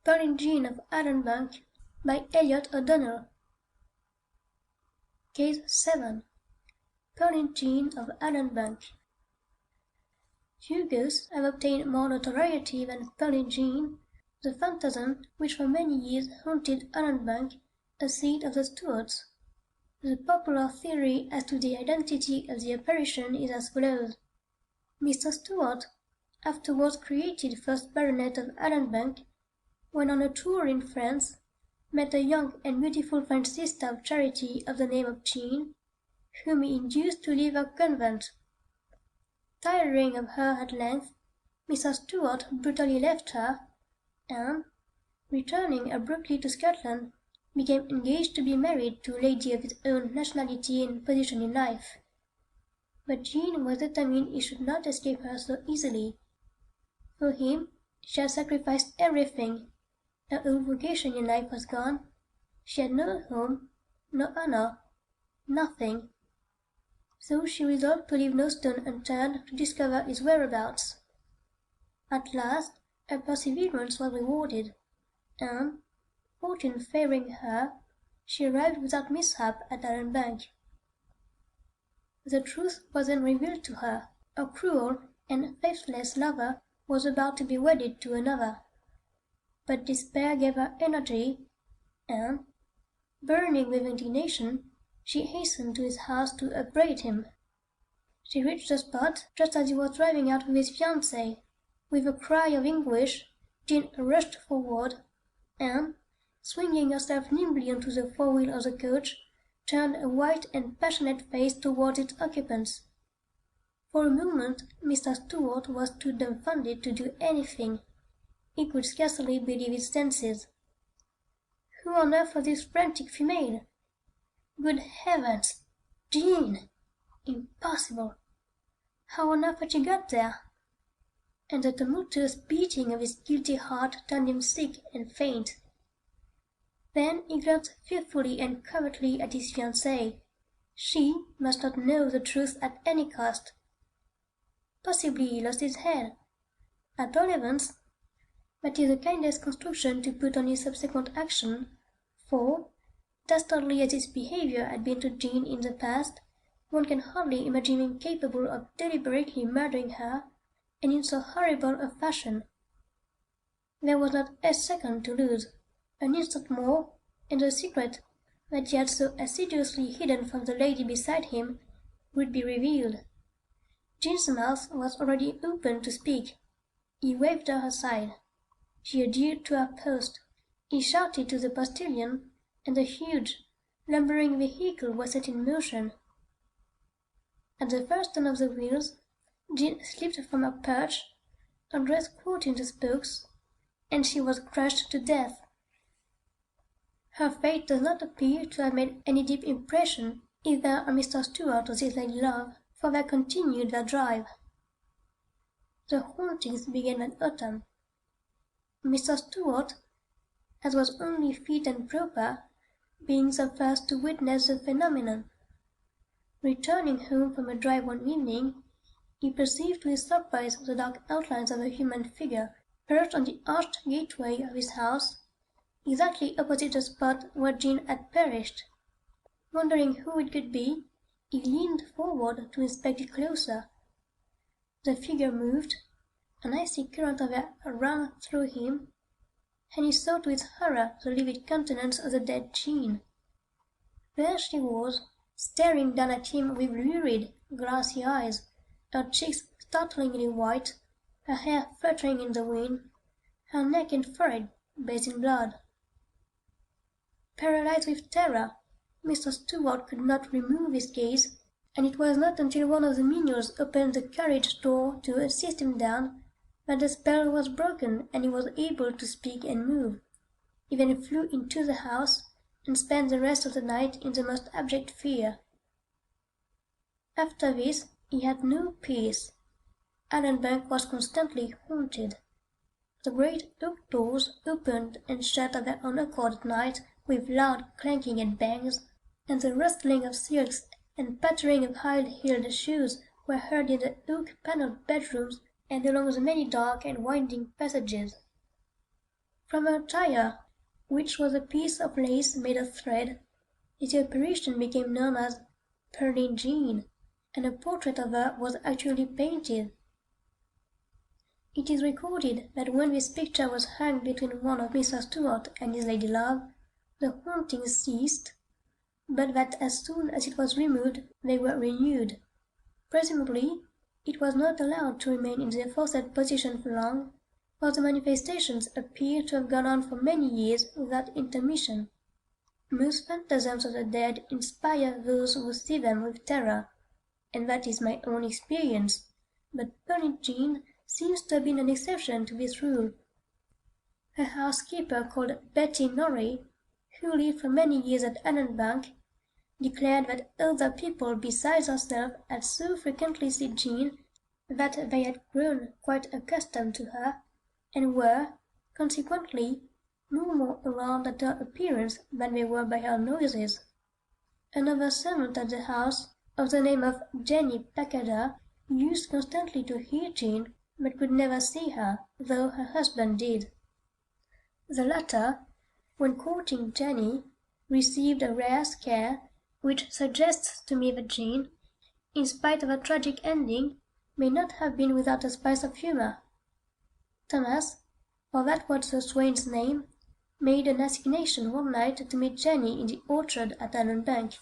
Pearlin Jean of Allanbank by Elliott Case 7. Pearlin Jean of Allanbank. Few ghosts have obtained more notoriety than Pearlin Jean, the phantasm which for many years haunted Allanbank, a seat of the Stuarts. The popular theory as to the identity of the apparition is as follows. Mr. Stuart, afterwards created first Baronet of Allanbank, when on a tour in France, met a young and beautiful French sister of charity of the name of Jean, whom he induced to leave her convent. Tiring of her at length, Mr. Stuart brutally left her, and, returning abruptly to Scotland, became engaged to be married to a lady of his own nationality and position in life. But Jean was determined he should not escape her so easily. For him, she had sacrificed everything. Her old vocation in life was gone. She had no home, no honor, nothing. So she resolved to leave no stone unturned to discover his whereabouts. At last, her perseverance was rewarded, and, fortune favoring her, she arrived without mishap at Allanbank. The truth was then revealed to her. Her cruel and faithless lover was about to be wedded to another. But despair gave her energy, and, burning with indignation, she hastened to his house to upbraid him. She reached the spot just as he was driving out with his fiancée. With a cry of anguish, Jean rushed forward, and, swinging herself nimbly onto the forewheel of the coach, turned a white and passionate face towards its occupants. For a moment Mr. Stuart was too dumbfounded to do anything. He could scarcely believe his senses. Who on earth was this frantic female? Good heavens! Jean! Impossible! How on earth had she got there? And the tumultuous beating of his guilty heart turned him sick and faint. Then he glanced fearfully and covertly at his fiancée. She must not know the truth at any cost. Possibly he lost his head. At all events, that is the kindest construction to put on his subsequent action, for, dastardly as his behaviour had been to Jean in the past, one can hardly imagine him capable of deliberately murdering her, and in so horrible a fashion. There was not a second to lose. An instant more, and the secret that he had so assiduously hidden from the lady beside him would be revealed. Jean's mouth was already open to speak. He waved her aside. She adhered to her post. He shouted to the postilion, and the huge, lumbering vehicle was set in motion. At the first turn of the wheels, Jean slipped from her perch, her dress caught in the spokes, and she was crushed to death. Her fate does not appear to have made any deep impression either on Mr. Stuart or his lady love, for they continued their drive. The hauntings began that autumn. Mr. Stuart, as was only fit and proper, being the first to witness the phenomenon. Returning home from a drive one evening, he perceived to his surprise the dark outlines of a human figure perched on the arched gateway of his house, exactly opposite the spot where Jean had perished. Wondering who it could be, he leaned forward to inspect it closer. The figure moved, an icy current of air ran through him, and he saw to his horror the livid countenance of the dead Jean. There she was, staring down at him with lurid, glassy eyes, her cheeks startlingly white, her hair fluttering in the wind, her neck and forehead bathed in blood. Paralyzed with terror, Mr. Stuart could not remove his gaze, and it was not until one of the menials opened the carriage door to assist him down that the spell was broken and he was able to speak and move. He then flew into the house and spent the rest of the night in the most abject fear. After this he had no peace. Allanbank was constantly haunted. The great oak doors opened and shut of their own accord at night with loud clanking and bangs, and the rustling of silks and pattering of high-heeled shoes were heard in the oak-panelled bedrooms and along the many dark and winding passages. From her attire, which was a piece of lace made of thread, the apparition became known as Pearlin Jean, and a portrait of her was actually painted. It is recorded that when this picture was hung between one of Mr. Stuart and his lady love, the hauntings ceased, but that as soon as it was removed they were renewed. Presumably, it was not allowed to remain in the aforesaid position for long, for the manifestations appear to have gone on for many years without intermission. Most phantasms of the dead inspire those who see them with terror, and that is my own experience, but Pearlin Jean seems to have been an exception to this rule. Her housekeeper, called Betty Norrie, who lived for many years at Allanbank, declared that other people besides herself had so frequently seen Jean that they had grown quite accustomed to her, and were, consequently, no more alarmed at her appearance than they were by her noises. Another servant at the house, of the name of Jenny Packader, used constantly to hear Jean, but could never see her, though her husband did. The latter, when courting Jenny, received a rare scare, which suggests to me that Jean, in spite of a tragic ending, may not have been without a spice of humour. Thomas, for that was the swain's name, made an assignation one night to meet Jenny in the orchard at Allanbank.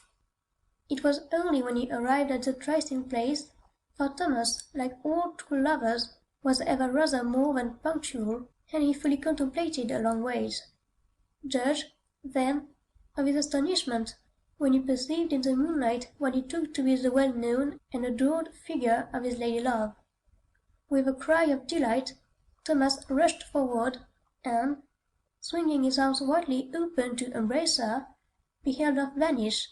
It was only when he arrived at the trysting place, for Thomas, like all true lovers, was ever rather more than punctual, and he fully contemplated a long ways. Judge, then, of his astonishment when he perceived in the moonlight what he took to be the well-known and adored figure of his lady love. With a cry of delight, Thomas rushed forward, and, swinging his arms widely open to embrace her, beheld her vanish,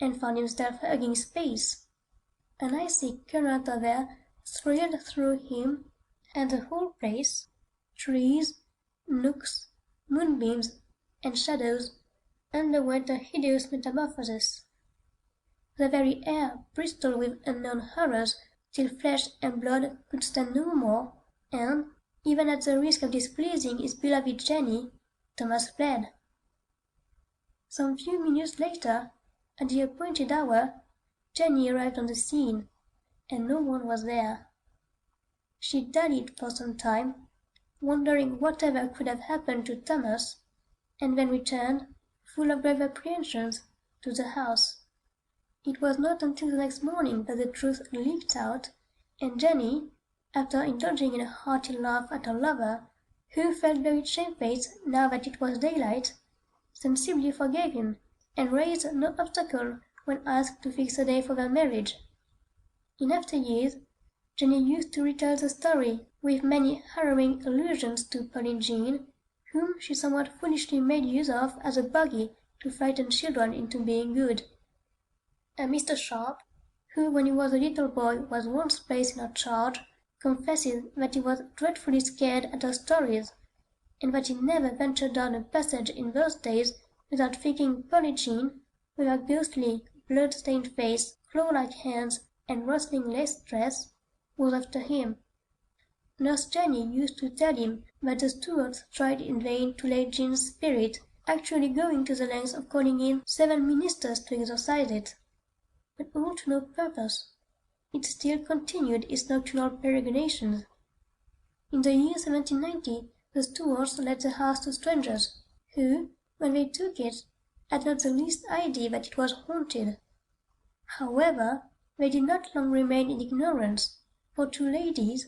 and found himself hugging space. An icy current of air thrilled through him, and the whole place, trees, nooks, moonbeams, and shadows, underwent a hideous metamorphosis. The very air bristled with unknown horrors, till flesh and blood could stand no more, and, even at the risk of displeasing his beloved Jenny, Thomas fled. Some few minutes later, at the appointed hour, Jenny arrived on the scene, and no one was there. She dallied for some time, wondering whatever could have happened to Thomas, and then returned, full of grave apprehensions, to the house. It was not until the next morning that the truth leaked out, and Jenny, after indulging in a hearty laugh at her lover, who felt very shamefaced now that it was daylight, sensibly forgave him, and raised no obstacle when asked to fix a day for their marriage. In after years, Jenny used to retell the story, with many harrowing allusions to Pearlin Jean, whom she somewhat foolishly made use of as a buggy to frighten children into being good. A Mr. Sharp, who when he was a little boy was once placed in her charge, confesses that he was dreadfully scared at her stories, and that he never ventured down a passage in those days without thinking Pearlin Jean, with her ghostly, blood-stained face, claw-like hands, and rustling lace dress, was after him. Nurse Jenny used to tell him that the Stuarts tried in vain to lay Jean's spirit, actually going to the length of calling in 7 ministers to exorcise it. But all to no purpose. It still continued its nocturnal peregrinations. In the year 1790, the Stuarts let the house to strangers, who, when they took it, had not the least idea that it was haunted. However, they did not long remain in ignorance, for 2 ladies,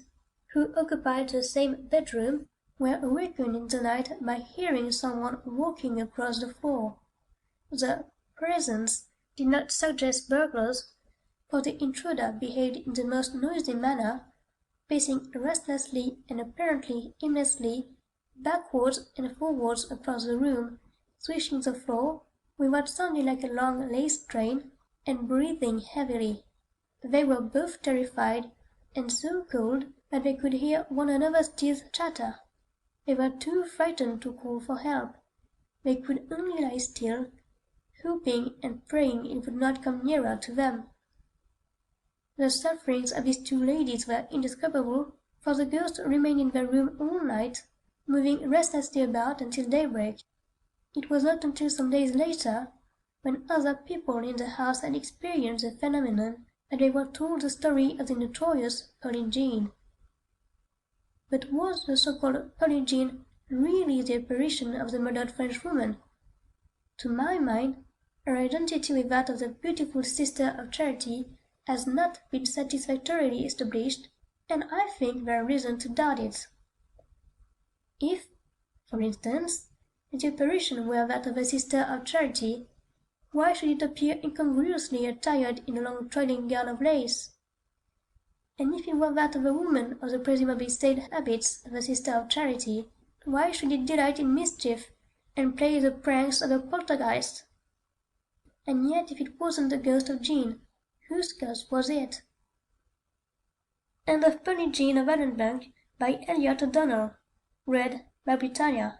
who occupied the same bedroom, were awakened in the night by hearing someone walking across the floor. The presence did not suggest burglars, for the intruder behaved in the most noisy manner, pacing restlessly and apparently aimlessly backwards and forwards across the room, swishing the floor with what sounded like a long lace train, and breathing heavily. They were both terrified, and so cold that they could hear one another's teeth chatter. They were too frightened to call for help. They could only lie still, hoping and praying it would not come nearer to them. The sufferings of these 2 ladies were indescribable, for the ghost remained in their room all night, moving restlessly about until daybreak. It was not until some days later, when other people in the house had experienced the phenomenon, that they were told the story of the notorious Pearlin Jean. But was the so-called Pearlin Jean really the apparition of the murdered Frenchwoman? To my mind, her identity with that of the beautiful Sister of Charity has not been satisfactorily established, and I think there is reason to doubt it. If, for instance, the apparition were that of a Sister of Charity, why should it appear incongruously attired in a long trailing gown of lace? And if it were that of a woman of the presumably staid habits of a Sister of Charity, why should it delight in mischief and play the pranks of a poltergeist? And yet if it wasn't the ghost of Jean, whose ghost was it? End of Pearlin Jean of Allanbank by Elliott. Read by Britannia.